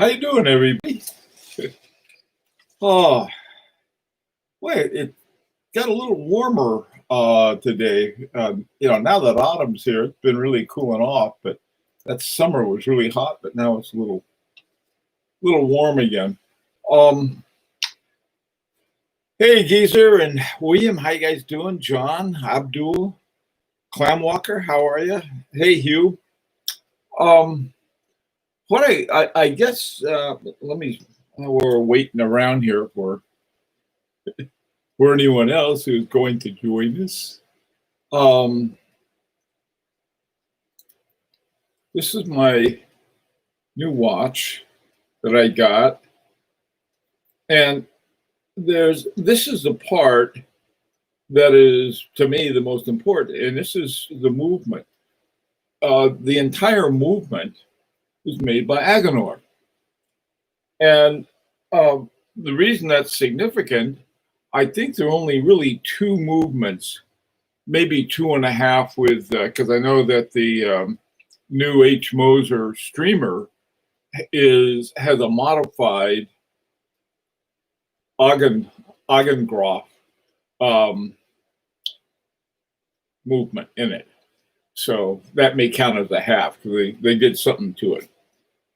How you doing, everybody? Oh, wait, it got a little warmer today. Now that autumn's here, it's been really cooling off, but that summer was really hot, but now it's a little warm again. Um, hey, Geezer and William, how you guys doing? John, Abdul, Clamwalker, how are you? Hey, Hugh. Um, what I guess let me. We're waiting around here for anyone else who's going to join us. This is my new watch that I got, and this is the part that is to me the most important, and this is the movement. The entire movement is made by Agenor, and the reason that's significant, I think there are only really two movements, maybe two and a half, with because I know that the new H. Moser streamer has a modified Agengraph movement in it. So that may count as a half because they did something to it.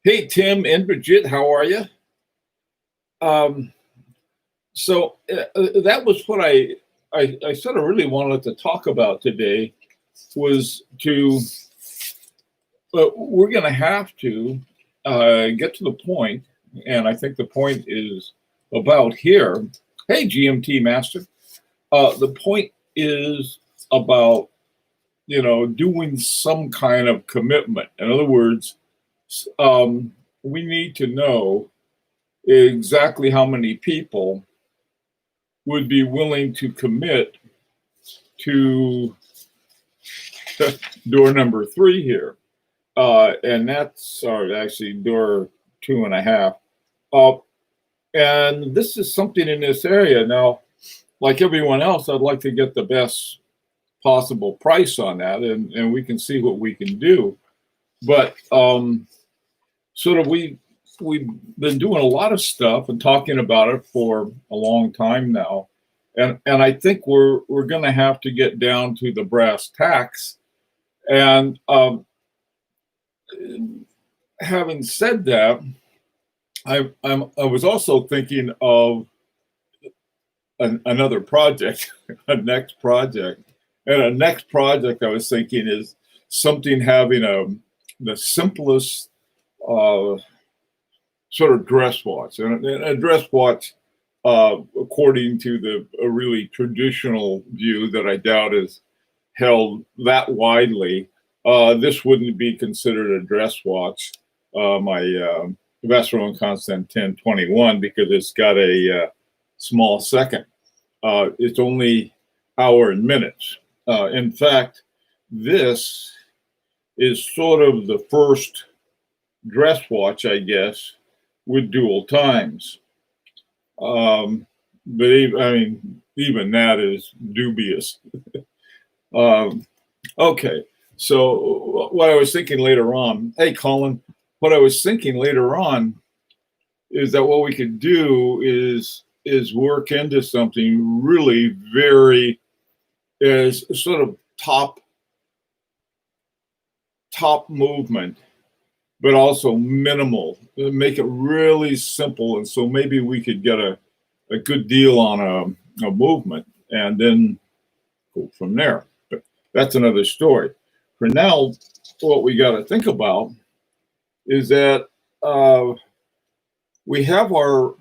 Hey, Tim and Bridget, how are you? So that was what I sort of really wanted to talk about today was we're going to have to get to the point, and I think the point is about here. Hey, GMT Master. The point is about, doing some kind of commitment. In other words, we need to know exactly how many people would be willing to commit to door number 3 here. And that's actually door 2.5. And this is something in this area. Now, like everyone else, I'd like to get the best possible price on that, and we can see what we can do. But sort of we've been doing a lot of stuff and talking about it for a long time now. And I think we're going to have to get down to the brass tacks. And having said that, I was also thinking of another project, a next project. And a next project I was thinking is something having the simplest sort of dress watch. And a dress watch, according to a really traditional view that I doubt is held that widely, this wouldn't be considered a dress watch, my Vacheron Constant 1021, because it's got a small second. It's only hour and minutes. In fact, this is sort of the first dress watch, I guess, with dual times. But even that is dubious. Okay, so what I was thinking later on, hey, Colin, what I was thinking later on is that what we could do is work into something really very is sort of top movement, but also minimal, make it really simple. And so maybe we could get a good deal on a movement and then go from there. But that's another story. For now, what we got to think about is that we have our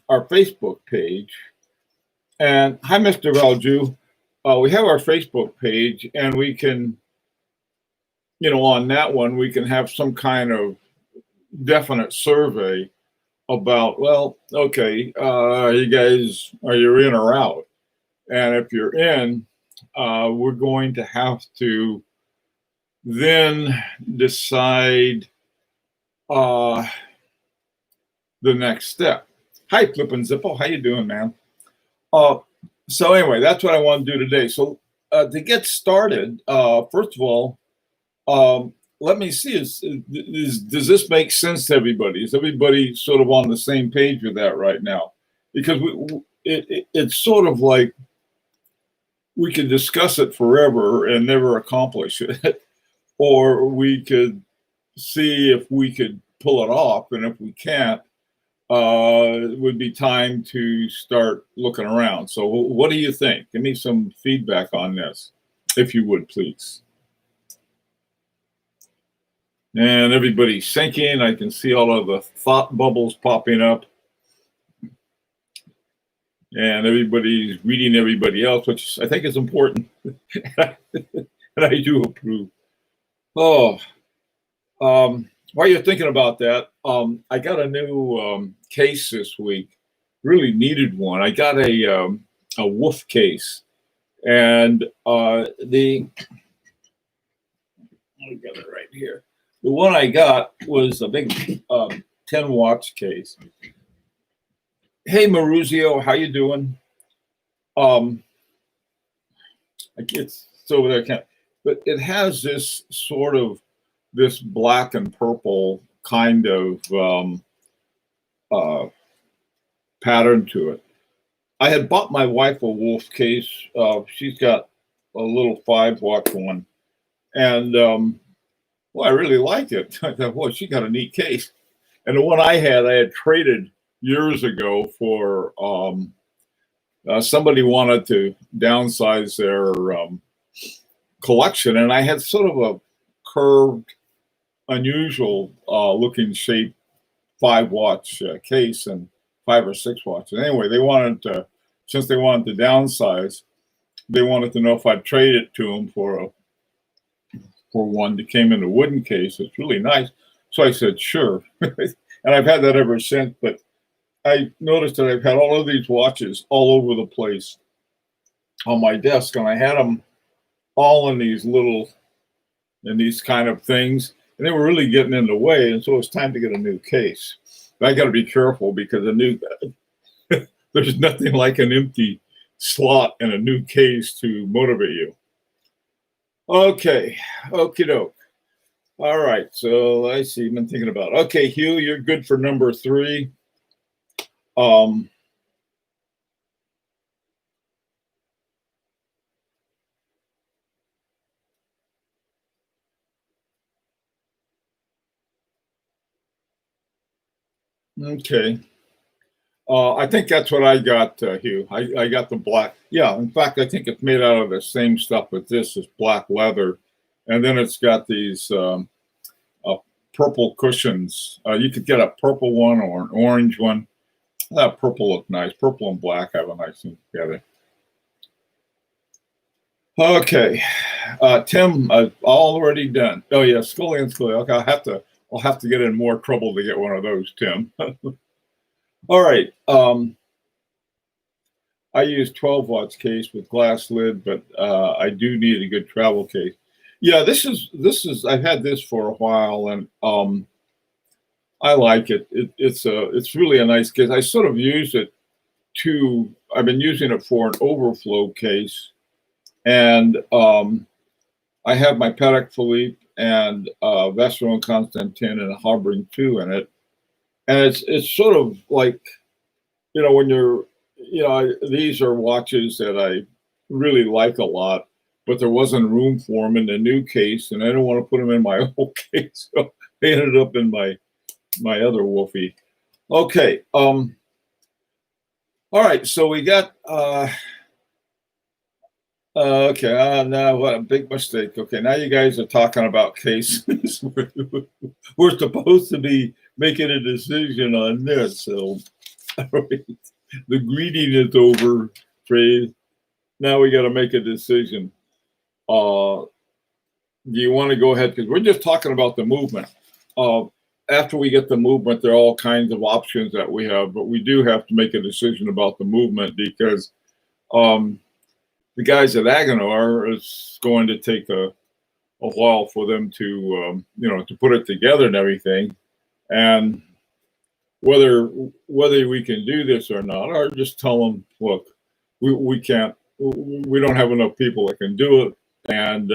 Facebook page. And hi, Mr. Valju. We have our Facebook page, and we can, on that one, we can have some kind of definite survey about, well, okay, are you in or out? And if you're in, we're going to have to then decide the next step. Hi, Flip and Zippo. How you doing, man? So anyway, that's what I want to do today. So to get started, first of all, let me see. Does this make sense to everybody? Is everybody sort of on the same page with that right now? Because it's sort of like we could discuss it forever and never accomplish it, or we could see if we could pull it off, and if we can't, it would be time to start looking around. So, what do you think? Give me some feedback on this, if you would, please. And everybody's thinking. I can see all of the thought bubbles popping up. And everybody's reading everybody else, which I think is important. And I do approve. Oh, while you're thinking about that, I got a new case this week. Really needed one. I got a wolf case, and I got it right here. The one I got was a big 10-watch case. Hey, Maruzio, how you doing? It's over there, but it has this sort of this black and purple kind of pattern to it. I had bought my wife a wolf case. She's got a little 5-watch one, and well, I really like it. I thought, well, she got a neat case. And the one I had traded years ago for somebody wanted to downsize their collection, and I had sort of a curved, unusual looking shape 5-watch case and 5 or 6 watches. Anyway, they wanted to, since they wanted to downsize, they wanted to know if I'd trade it to them for one that came in a wooden case. It's really nice. So I said, sure. And I've had that ever since. But I noticed that I've had all of these watches all over the place on my desk, and I had them all in these kind of things, and they were really getting in the way. And so it's time to get a new case. But I got to be careful because there's nothing like an empty slot in a new case to motivate you. Okay, okie doke. All right, so I see. I've been thinking about. Okay, Hugh, you're good for number 3. Okay. I think that's what I got, Hugh. I got the black. Yeah, in fact, I think it's made out of the same stuff with this is black leather. And then it's got these purple cushions. You could get a purple one or an orange one. That purple looked nice. Purple and black have a nice thing together. Okay. Tim, already done. Oh, yeah, Scully and Scully. Okay, I'll have to get in more trouble to get one of those, Tim. All right. I use 12-watch case with glass lid, but I do need a good travel case. Yeah, this is. I've had this for a while, and I like it. It's really a nice case. I sort of use it I've been using it for an overflow case, and I have my Patek Philippe and Vacheron Constantin and a Harbring 2 in it. And it's sort of like, when these are watches that I really like a lot, but there wasn't room for them in the new case, and I don't want to put them in my old case, so they ended up in my other Wolfie. Okay. All right. So we got. Okay. Now what a big mistake. Okay. Now you guys are talking about cases. We're supposed to be making a decision on this. So right. The greeting is over, phrase. Now we got to make a decision. Do you want to go ahead? Because we're just talking about the movement. After we get the movement, there are all kinds of options that we have, but we do have to make a decision about the movement because the guys at Agenor is going to take a while for them to to put it together and everything, and whether we can do this or not, or just tell them, look, we can't, we don't have enough people that can do it, and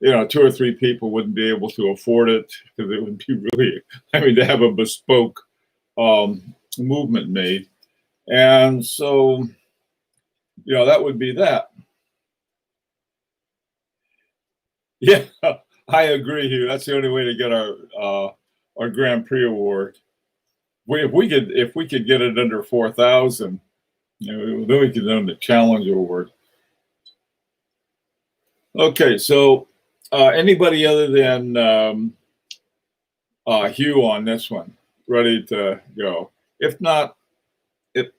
2 or 3 people wouldn't be able to afford it because it would be really, to have a bespoke movement made. And so, that would be that. Yeah, I agree, Hugh. That's the only way to get our Grand Prix award. If we could get it under 4,000, then we could earn the Challenge Award. Okay, so anybody other than Hugh on this one ready to go? If not. If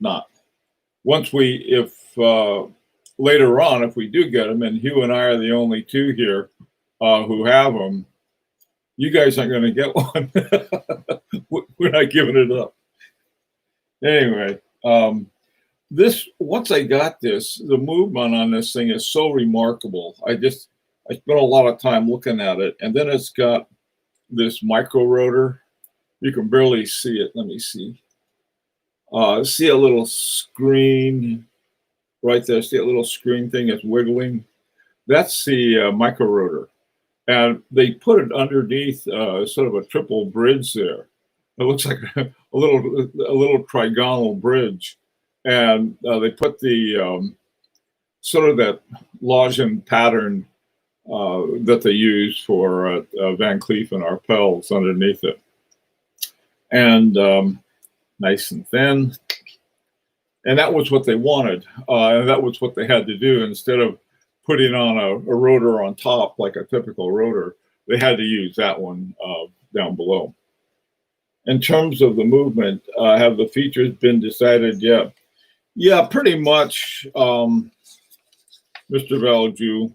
later on, if we do get them, and Hugh and I are the only two here who have them, you guys aren't going to get one. We're not giving it up. Anyway, once I got this, the movement on this thing is so remarkable. I spent a lot of time looking at it, and then it's got this micro rotor. You can barely see it. Let me see. See a little screen right there. See a little screen thing that's wiggling. That's the micro rotor, and they put it underneath sort of a triple bridge there. It looks like a little trigonal bridge, and they put the sort of that lozenge pattern that they use for Van Cleef and Arpels underneath it, and nice and thin. And that was what they wanted, and that was what they had to do. Instead of putting on a rotor on top like a typical rotor, they had to use that one down below. In terms of the movement, have the features been decided yet? Yeah, pretty much, Mr. Valju.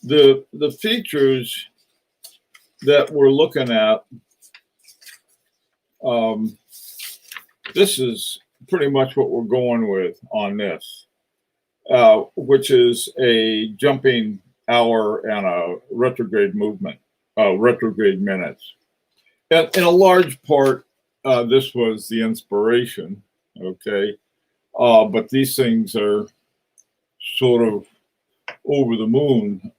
The features that we're looking at, this is pretty much what we're going with on this, which is a jumping hour and a retrograde movement, retrograde minutes. And in a large part, this was the inspiration, okay? But these things are sort of over the moon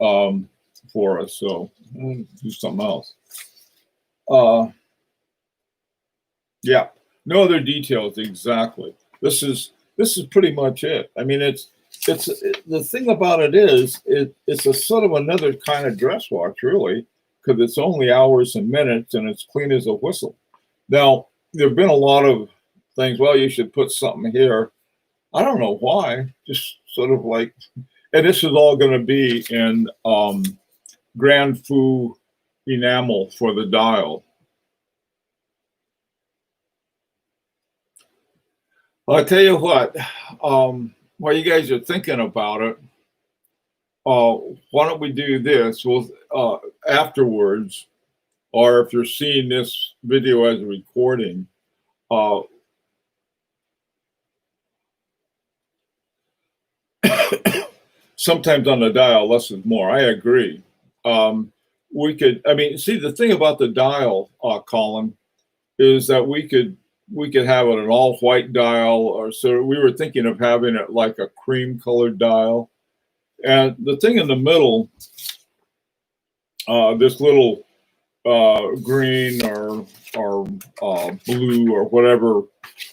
for us, so we'll do something else. Yeah, no other details exactly. This is pretty much it. I mean, it's the thing about it is it's a sort of another kind of dress watch, really, because it's only hours and minutes and it's clean as a whistle. Now, there have been a lot of things. Well, you should put something here. I don't know why. Just sort of like, and this is all going to be in Grand Fu enamel for the dial. I'll tell you what, while you guys are thinking about it, why don't we do this? We'll afterwards, or if you're seeing this video as a recording, sometimes on the dial, less is more. I agree. We could, see, the thing about the dial, Colin, is that we could have it an all white dial, or so we were thinking of having it like a cream colored dial. And the thing in the middle, this little green or blue or whatever,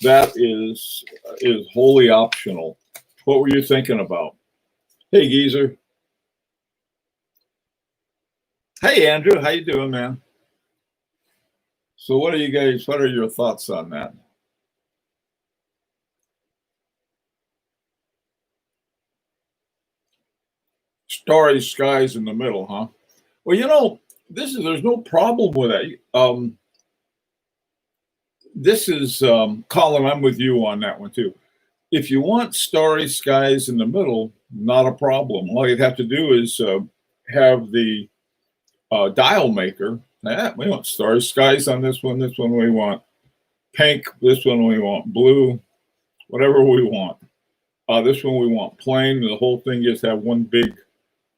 that is wholly optional. What were you thinking about? Hey, geezer. Hey, Andrew, how you doing, man? So what are your thoughts on that? Starry skies in the middle, huh? Well, there's no problem with that. This is, Colin, I'm with you on that one too. If you want starry skies in the middle, not a problem. All you'd have to do is have the dial maker. We want starry skies on this one. This one we want pink. This one we want blue. Whatever we want. This one we want plain. The whole thing just have one big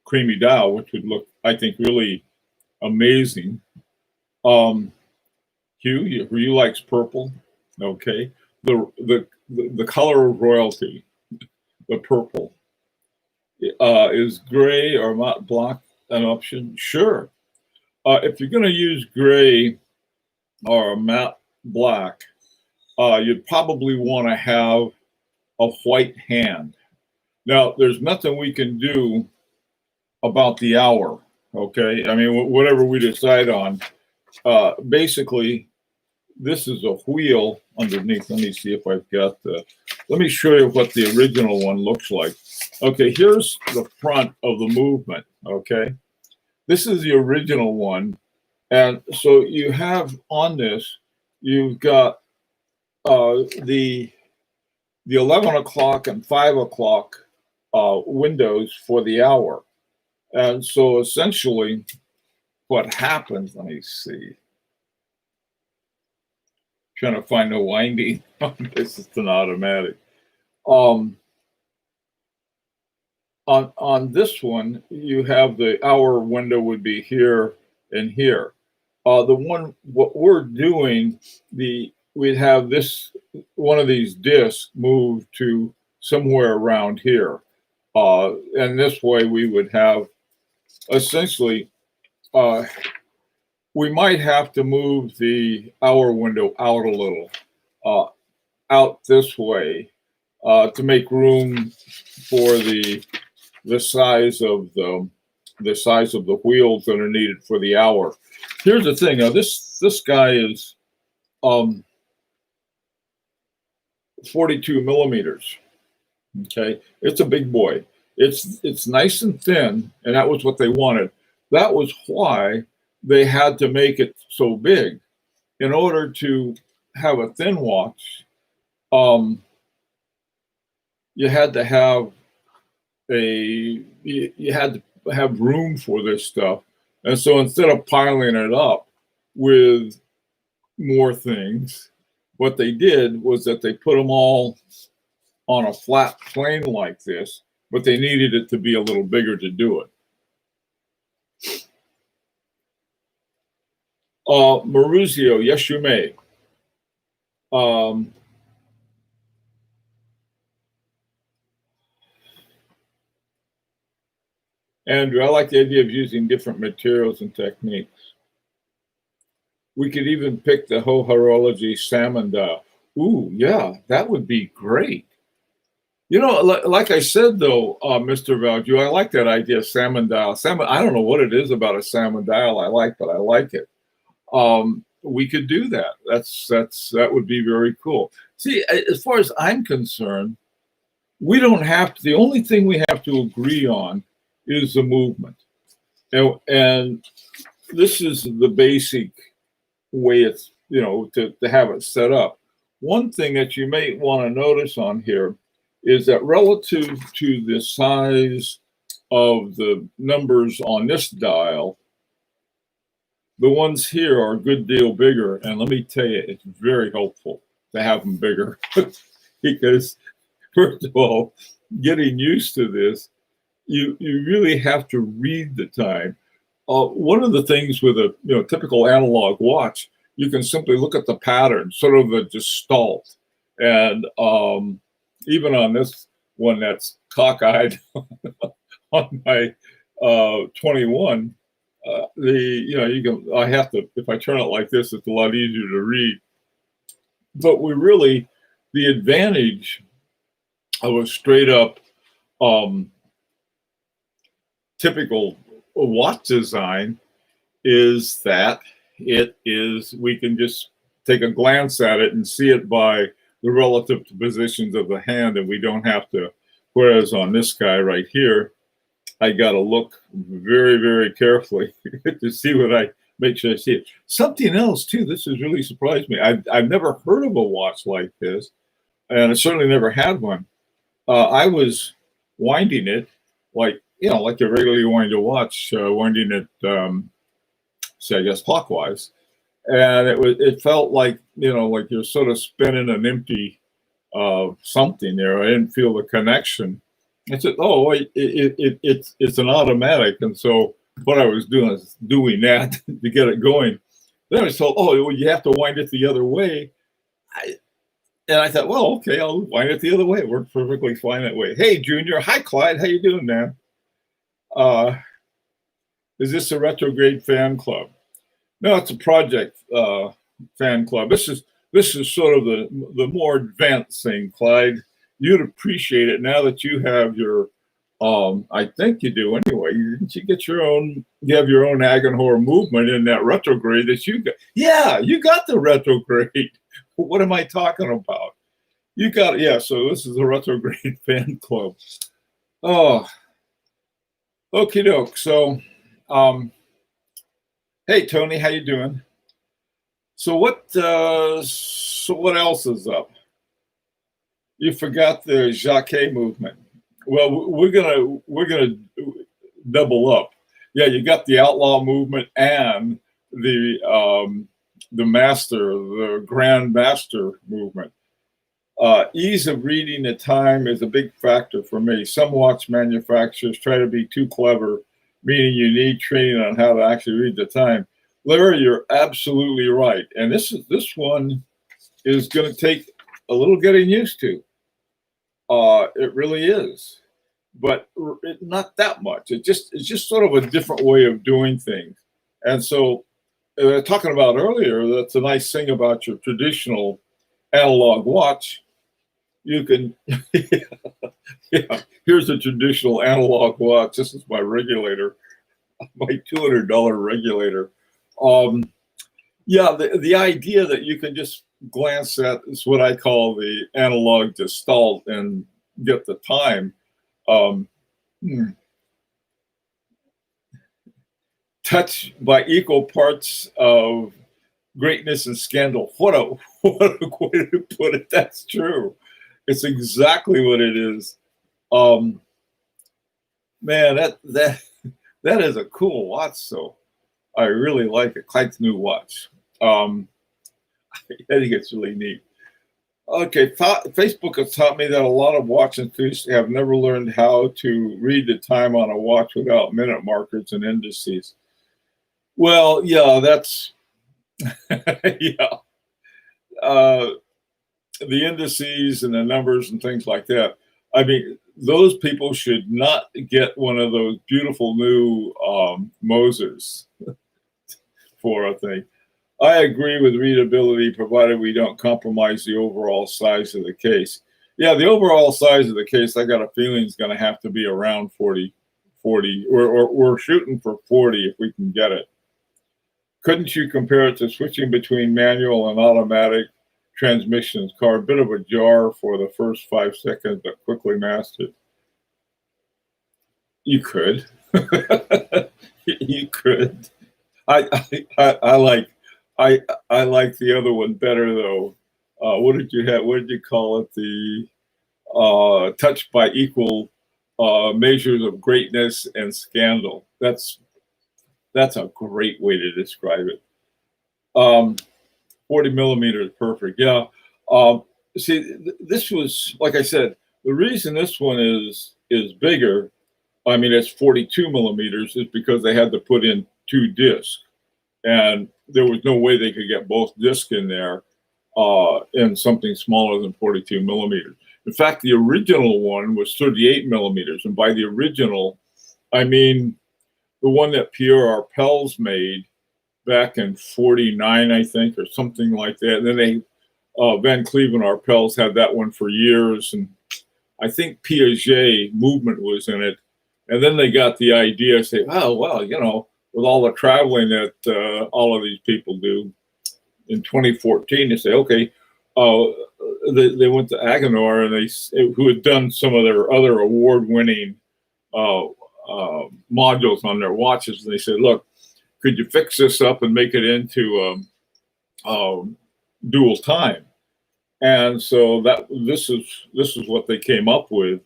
creamy dial, which would look, I think, really amazing. Hugh, you likes purple. Okay. The color of royalty, the purple, is gray or matte black. an option? Sure. If you're going to use gray or a matte black, you'd probably want to have a white hand. Now, there's nothing we can do about the hour, okay? I mean, whatever we decide on, basically, this is a wheel underneath. Let me see if I've got let me show you what the original one looks like. Okay, here's the front of the movement, okay? This is the original one. And so you have on this, you've got the 11 o'clock and 5 o'clock windows for the hour. And so essentially what happens, let me see, trying to find the winding. This is an automatic. On this one, you have the hour window would be here and here. What we're doing, we'd have this, one of these discs moved to somewhere around here. And this way we would have essentially, we might have to move the hour window out a little, out this way, to make room for the size of the wheels that are needed for the hour. Here's the thing. Now this guy is 42 millimeters. Okay, it's a big boy. It's nice and thin, and that was what they wanted. That was why they had to make it so big. In order to have a thin watch, you had to have you had to have room for this stuff. And so instead of piling it up with more things, what they did was that they put them all on a flat plane like this, but they needed it to be a little bigger to do it. Maruzio, yes, you may. Andrew, I like the idea of using different materials and techniques. We could even pick the horology salmon dial. Ooh, yeah, that would be great. You know, like I said, though, Mr. Valju, I like that idea of salmon dial. Salmon, I don't know what it is about a salmon dial I like, but I like it. We could do that. That would be very cool. See, as far as I'm concerned, we don't have to, the only thing we have to agree on is the movement. And this is the basic way it's, you know, to have it set up. One thing that you may want to notice on here is that relative to the size of the numbers on this dial, the ones here are a good deal bigger. And let me tell you, it's very helpful to have them bigger because, first of all, getting used to this, you really have to read the time. One of the things with a typical analog watch, you can simply look at the pattern, sort of the gestalt. And even on this one that's cockeyed on my 21, you can, I have to, if I turn it like this, it's a lot easier to read. But the advantage of a straight up typical watch design is that we can just take a glance at it and see it by the relative positions of the hand, and we don't have to, whereas on this guy right here, I got to look very, very carefully to see make sure I see it. Something else too, this has really surprised me. I've never heard of a watch like this, and I certainly never had one. I was winding it like you regularly wind a watch, winding it, say I guess clockwise, and it felt like like you're sort of spinning an empty something there. I didn't feel the connection. I said, "Oh, it's an automatic," and so what I was doing is doing that to get it going. Then I was told, "Oh, well, you have to wind it the other way." And I thought, "Well, okay, I'll wind it the other way. It worked perfectly fine that way." Hey, Junior. Hi, Clyde. How you doing, man? Is this a retrograde fan club? No, it's a project fan club. This is sort of the more advanced thing, Clyde. You'd appreciate it now that you have your. I think you do anyway. Didn't you get your own? You have your own Agenhor movement in that retrograde that you got. Yeah, you got the retrograde. What am I talking about? You got, yeah. So this is a retrograde fan club. Oh, okie doke. So, hey Tony, how you doing? So what else is up? You forgot the Jacquet movement. Well, we're gonna double up. Yeah, you got the outlaw movement and the grand master movement. Ease of reading the time is a big factor for me. Some watch manufacturers try to be too clever, meaning you need training on how to actually read the time. Larry, you're absolutely right. And this one is going to take a little getting used to. It really is, but not that much. It's just sort of a different way of doing things. And so, talking about earlier, that's a nice thing about your traditional analog watch. You can, yeah, here's a traditional analog watch. This is my regulator, my $200 regulator. Yeah, the idea that you can just glance at is what I call the analog gestalt and get the time. Touch by equal parts of greatness and scandal. What a way to put it. That's true. It's exactly what it is. Man, that is a cool watch. So I really like it. Clyde's new watch. I think it's really neat. Okay, Facebook has taught me that a lot of watch enthusiasts have never learned how to read the time on a watch without minute markers and indices. Well, yeah, that's yeah. The indices and the numbers and things like that. I mean, those people should not get one of those beautiful new Mosers for a thing. I agree with readability, provided we don't compromise the overall size of the case. Yeah, the overall size of the case, I got a feeling is going to have to be around 40, or we're shooting for 40 if we can get it. Couldn't you compare it to switching between manual and automatic transmissions? Car, a bit of a jar for the first 5 seconds, but quickly mastered. You could. You could. I like the other one better though. What did you have? What did you call it? The touched by equal measures of greatness and scandal. That's a great way to describe it. 40 millimeters, perfect. Yeah. See, this was, like I said, the reason this one is bigger, I mean, it's 42 millimeters, is because they had to put in 2 discs. And there was no way they could get both discs in there in something smaller than 42 millimeters. In fact, the original one was 38 millimeters. And by the original, I mean the one that Pierre Arpels made back in 49, I think, or something like that. And then they, Van Cleef and Arpels had that one for years. And I think Piaget movement was in it. And then they got the idea, say, oh, well, you know, with all the traveling that all of these people do, in 2014, they say, okay, they went to Agenhor, and who had done some of their other award-winning modules on their watches, and they said, look, could you fix this up and make it into dual time? And so this is what they came up with,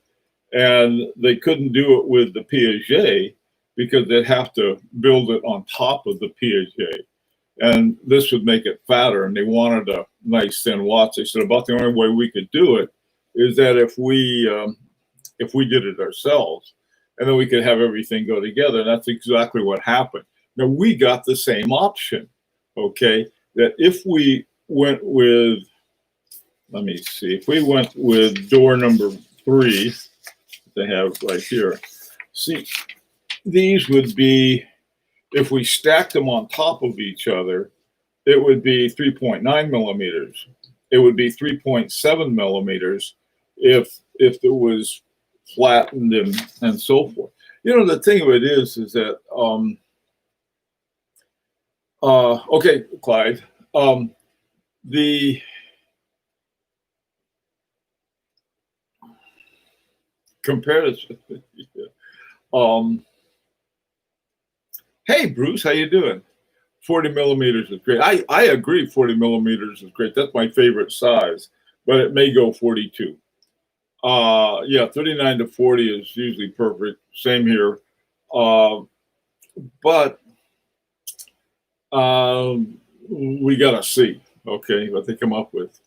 and they couldn't do it with the Piaget because they'd have to build it on top of the Piaget, and this would make it fatter. And they wanted a nice thin watch. They said about the only way we could do it is that if we did it ourselves, and then we could have everything go together. And that's exactly what happened. Now we got the same option, okay? That if we went with, let me see, if we went with door number 3, they have right here. See, these would be if we stacked them on top of each other, it would be 3.9 millimeters. It would be 3.7 millimeters if it was flattened and so forth. You know, the thing of it is that okay, Clyde, the comparison. Hey, Bruce, how you doing? 40 millimeters is great. I agree 40 millimeters is great. That's my favorite size, but it may go 42. Yeah, 39 to 40 is usually perfect. Same here. But we got to see, okay, what they come up with.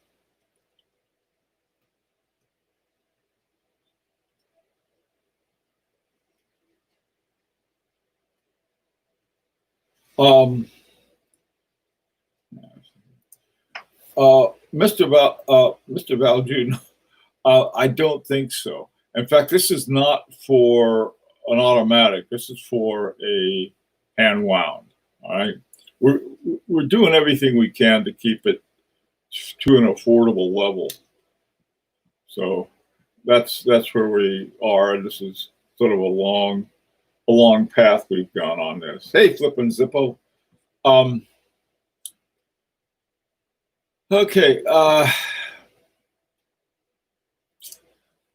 Mr. Valjoon, I don't think so. In fact, this is not for an automatic. This is for a hand wound. All right, we're doing everything we can to keep it to an affordable level. So that's where we are. This is sort of a long path we've gone on this. Hey, Flippin' Zippo. Okay.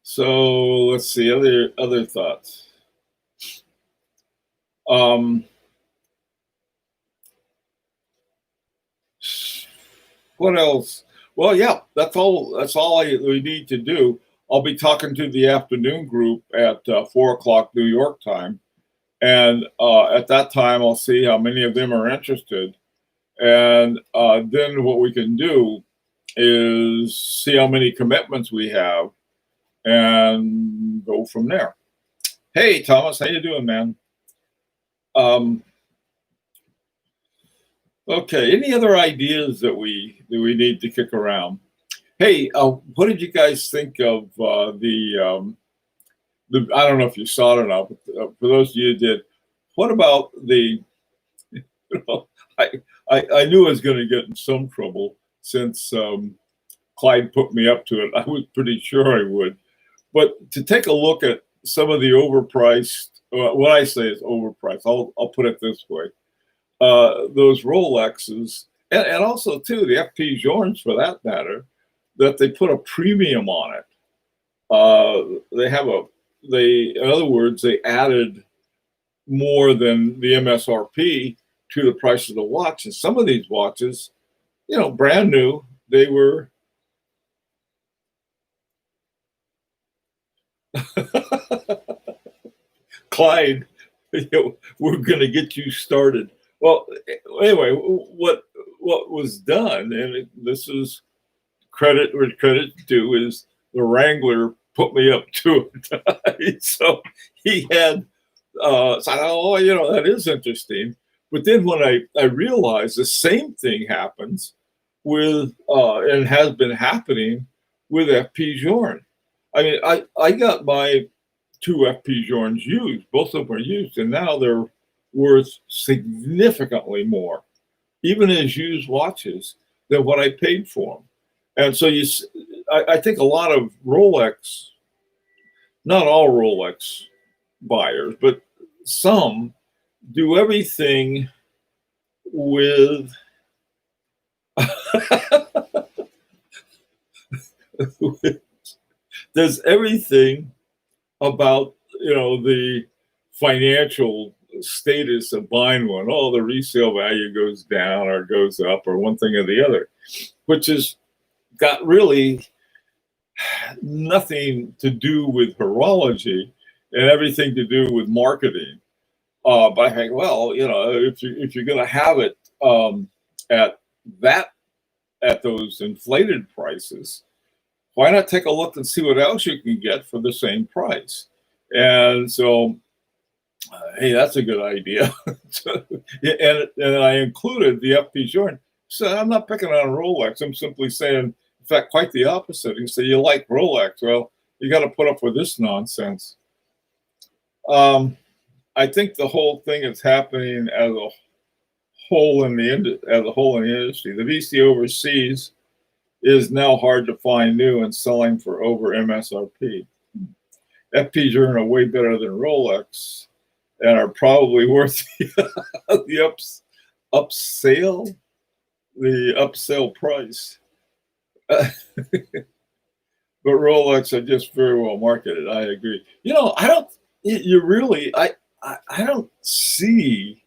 So let's see other thoughts. What else? Well, yeah, that's all we need to do. I'll be talking to the afternoon group at 4:00 New York time, and at that time I'll see how many of them are interested, and then what we can do is see how many commitments we have and go from there. Hey, Thomas, how you doing, man? Okay, any other ideas that we need to kick around? Hey, what did you guys think of the? I don't know if you saw it or not, but for those of you who did, what about the? You know, I knew I was going to get in some trouble since Clyde put me up to it. I was pretty sure I would, but to take a look at some of the overpriced. What I say is overpriced. I'll put it this way. Those Rolexes, and also too the FP Journes for that matter, that they put a premium on it. In other words, they added more than the MSRP to the price of the watch. And some of these watches, you know, brand new, they were. Clyde, you know, we're going to get you started. Well, anyway, what was done, and this is credit where credit's due, is the Wrangler put me up to it. So he had, so I thought, oh, you know, that is interesting. But then when I realized the same thing happens with, and has been happening with FP Journe. I mean, I got my two FP Journes used, both of them are used, and now they're worth significantly more, even as used watches, than what I paid for them. And so I think a lot of Rolex, not all Rolex buyers, but some do everything with does everything about, you know, the financial status of buying one. Oh, the resale value goes down or goes up or one thing or the other, which has got really nothing to do with horology and everything to do with marketing. But I think, well, you know, if you're going to have it at those inflated prices, why not take a look and see what else you can get for the same price? And so, hey, that's a good idea. and I included the FP Journe. So I'm not picking on Rolex. I'm simply saying, in fact, quite the opposite. You say you like Rolex. Well, you got to put up with this nonsense. I I think the whole thing is happening as a whole in the industry. The VC overseas is now hard to find new and selling for over MSRP. FPs are way better than Rolex and are probably worth the upsale the upsell price. But Rolex are just very well marketed. I agree. I don't. You really. I don't see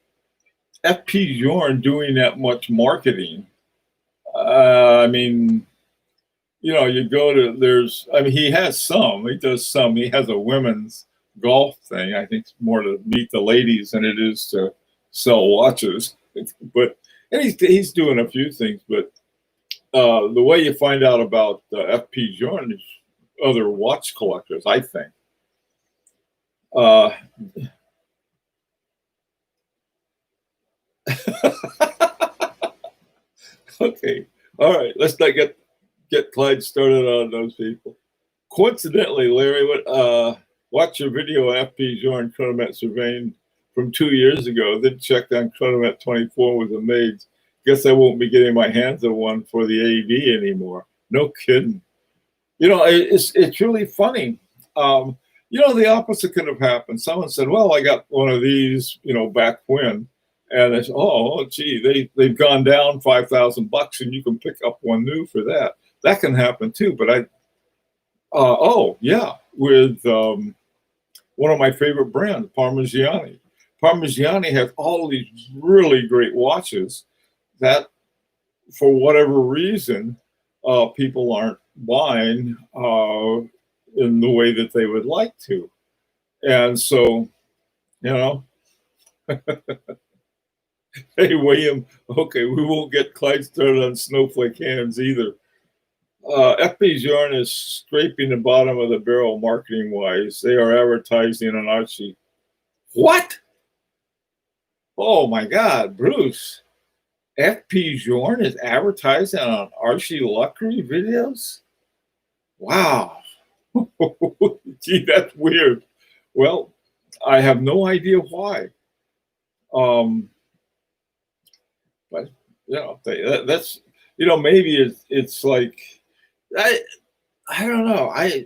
FP Jorn doing that much marketing. I mean, you go to there's. I mean, he has some. He does some. He has a women's golf thing. I think it's more to meet the ladies than it is to sell watches. But and he's doing a few things. But the way you find out about FP Jorn is other watch collectors, I think. Okay, all right. Let's not get Clyde started on those people. Coincidentally, Larry, watch your video on FP Jorn Chronomet surveying from 2 years ago. Then checked on Chronomet 24 with amazed. Guess I won't be getting my hands on one for the AD anymore. No kidding. It's really funny. The opposite could have happened. Someone said, "Well, I got one of these, back when," and they said, "Oh, gee, they've gone down $5,000, and you can pick up one new for that." That can happen too. But with one of my favorite brands, Parmigiani. Parmigiani has all these really great watches that, for whatever reason, people aren't buying in the way that they would like to. And so, hey, William, okay, we won't get Clyde started on snowflake hands either. FP Jorn is scraping the bottom of the barrel marketing-wise. They are advertising on Archie. What? Oh, my God, Bruce. FP Jorn is advertising on Archie Luxury videos? Wow. Gee, that's weird. Well, I have no idea why. But that's maybe it's like I don't know. I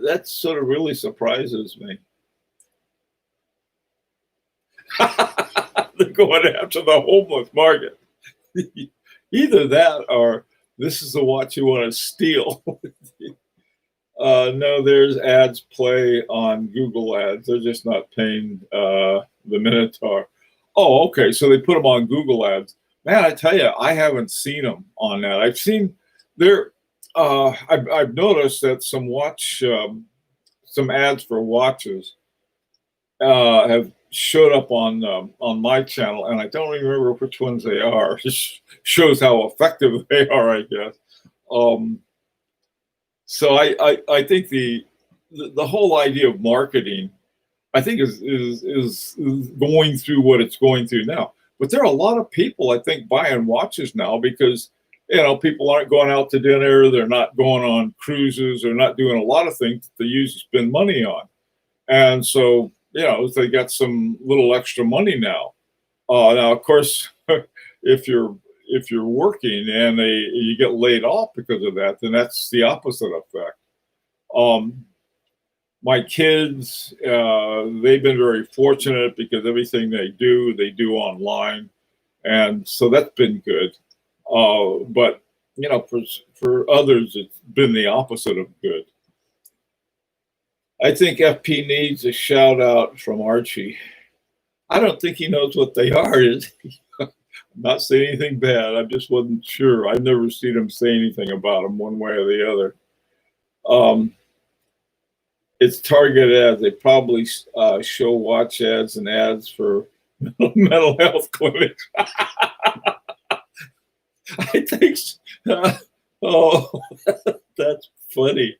that sort of really surprises me. They're going after the homeless market. Either that or this is the watch you want to steal. No, there's ads play on Google Ads. They're just not paying the Minotaur. Oh, okay. So they put them on Google Ads. Man, I tell you, I haven't seen them on that. I've seen there. I've noticed that some ads for watches have showed up on my channel, and I don't remember which ones they are. It just shows how effective they are, I guess. So I think the whole idea of marketing, I think is going through what it's going through now. But there are a lot of people, I think, buying watches now because people aren't going out to dinner, they're not going on cruises, they're not doing a lot of things that they usually spend money on, and so they got some little extra money now. Now, of course, if you're working and you get laid off because of that, then that's the opposite effect. My kids, they've been very fortunate because everything they do online, and so that's been good. But for others, it's been the opposite of good. I think FP needs a shout out from Archie. I don't think he knows what they are. I'm not saying anything bad. I just wasn't sure. I've never seen him say anything about them one way or the other. It's targeted ads. They probably show watch ads and ads for mental health clinics. I think oh, that's funny.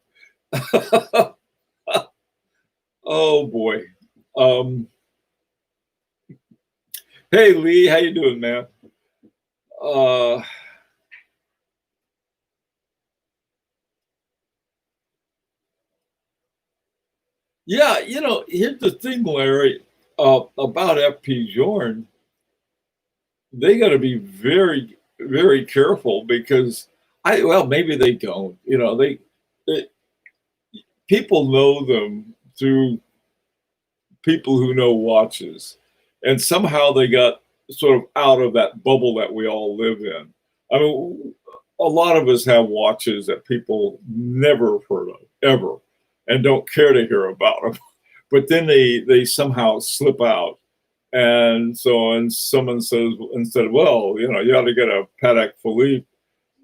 Oh boy. Hey Lee, how you doing, man? Yeah, here's the thing, Larry. about FP Journe, they got to be very, very careful because well, maybe they don't. They people know them through people who know watches, and somehow they got sort of out of that bubble that we all live in. I mean, a lot of us have watches that people never have heard of ever, and don't care to hear about them. But then they somehow slip out, and so and someone says instead, well, you ought to get a Patek Philippe.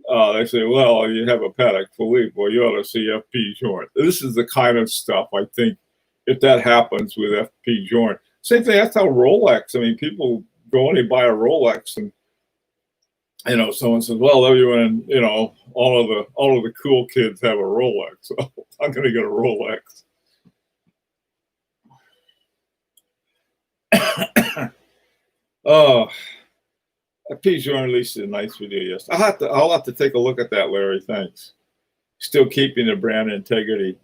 They say, well, you have a Patek Philippe. Well, you ought to see FP Journe. This is the kind of stuff I think if that happens with FP Journe. Same thing. That's how Rolex. I mean, people go and they buy a Rolex, and someone says, well, everyone, all of the cool kids have a Rolex, so I'm going to get a Rolex. Oh, FP Journe released a nice video yesterday. I'll have to take a look at that, Larry. Thanks. Still keeping the brand integrity.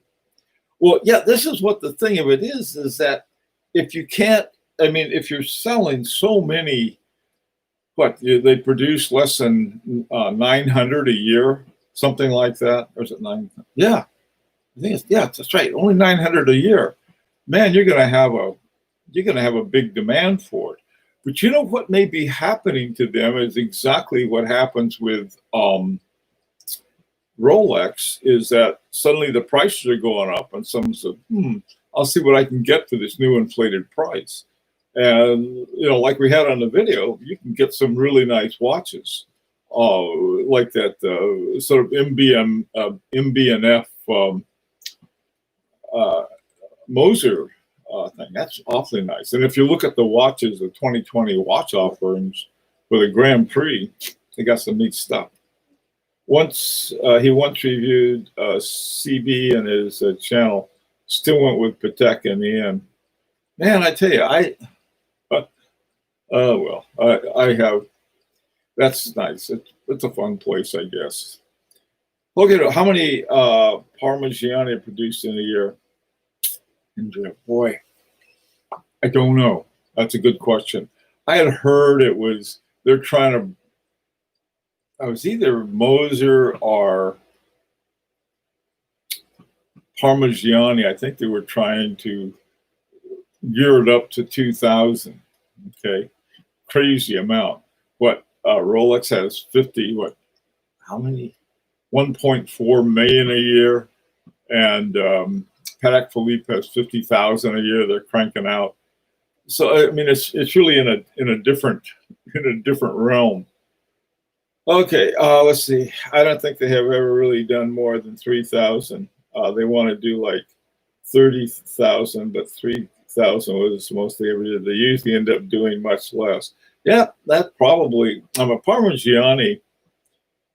Well, yeah, this is what the thing of it is that if you can't, I mean, if you're selling so many, they produce less than 900 a year, something like that, or is it 9? Yeah, I think that's right. Only 900 a year. Man, you're gonna have a big demand for it. But you know what may be happening to them is exactly what happens with Rolex, is that suddenly the prices are going up, and someone said, I'll see what I can get for this new inflated price. And, like we had on the video, you can get some really nice watches, like that sort of MB&F Moser thing. That's awfully nice. And if you look at the watches, the 2020 watch offerings for the Grand Prix, they got some neat stuff. He once reviewed CB and his channel, still went with Patek in the end. Man, I tell you, I have. That's nice. It's a fun place, I guess. Look at how many Parmigiani are produced in a year. Boy, I don't know. That's a good question. I had heard they're trying to. I was either Moser or Parmigiani. I think they were trying to gear it up to 2,000. Okay, crazy amount. Rolex has 50. How many? 1.4 million a year, and Patek Philippe has 50,000 a year. They're cranking out. So I mean, it's really in a different realm. Okay, let's see. I don't think they have ever really done more than 3,000. They want to do like 30,000, but 3,000 was the most they ever did. They usually end up doing much less. Yeah, that probably. A Parmigiani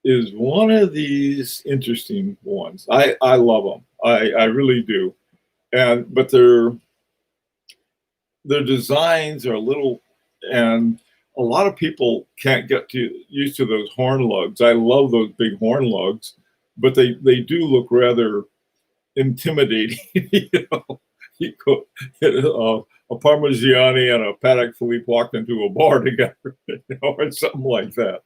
is one of these interesting ones. I love them. I really do. But their designs are a little, and a lot of people can't get used to those horn lugs. I love those big horn lugs, but they do look rather intimidating. A Parmigiani and a Patek Philippe walked into a bar together, or something like that.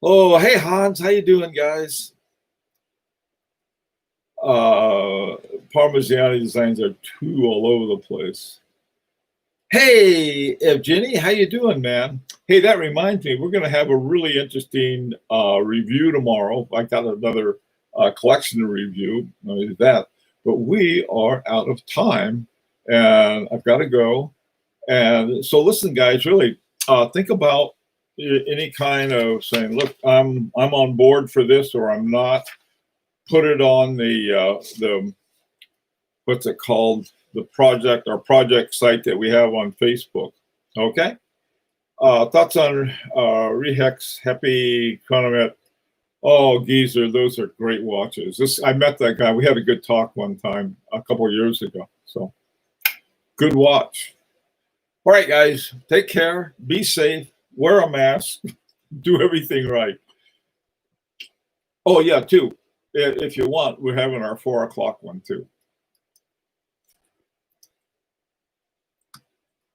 Oh, hey Hans, how you doing, guys? Parmigiani designs are too all over the place. Hey, Evgeny, how you doing, man? Hey, that reminds me, we're going to have a really interesting review tomorrow. I got another collection to review, but we are out of time, and I've got to go. And so, listen, guys, really think about any kind of saying, look, I'm on board for this, or I'm not. Put it on the what's it called? The project site that we have on Facebook. Okay. Thoughts on Rehex Happy Chronomet? Oh, Geezer, those are great watches. I met that guy. We had a good talk one time a couple of years ago. So good watch. All right, guys, take care. Be safe. Wear a mask. Do everything right. Oh, yeah, too. If you want, we're having our 4 o'clock one, too.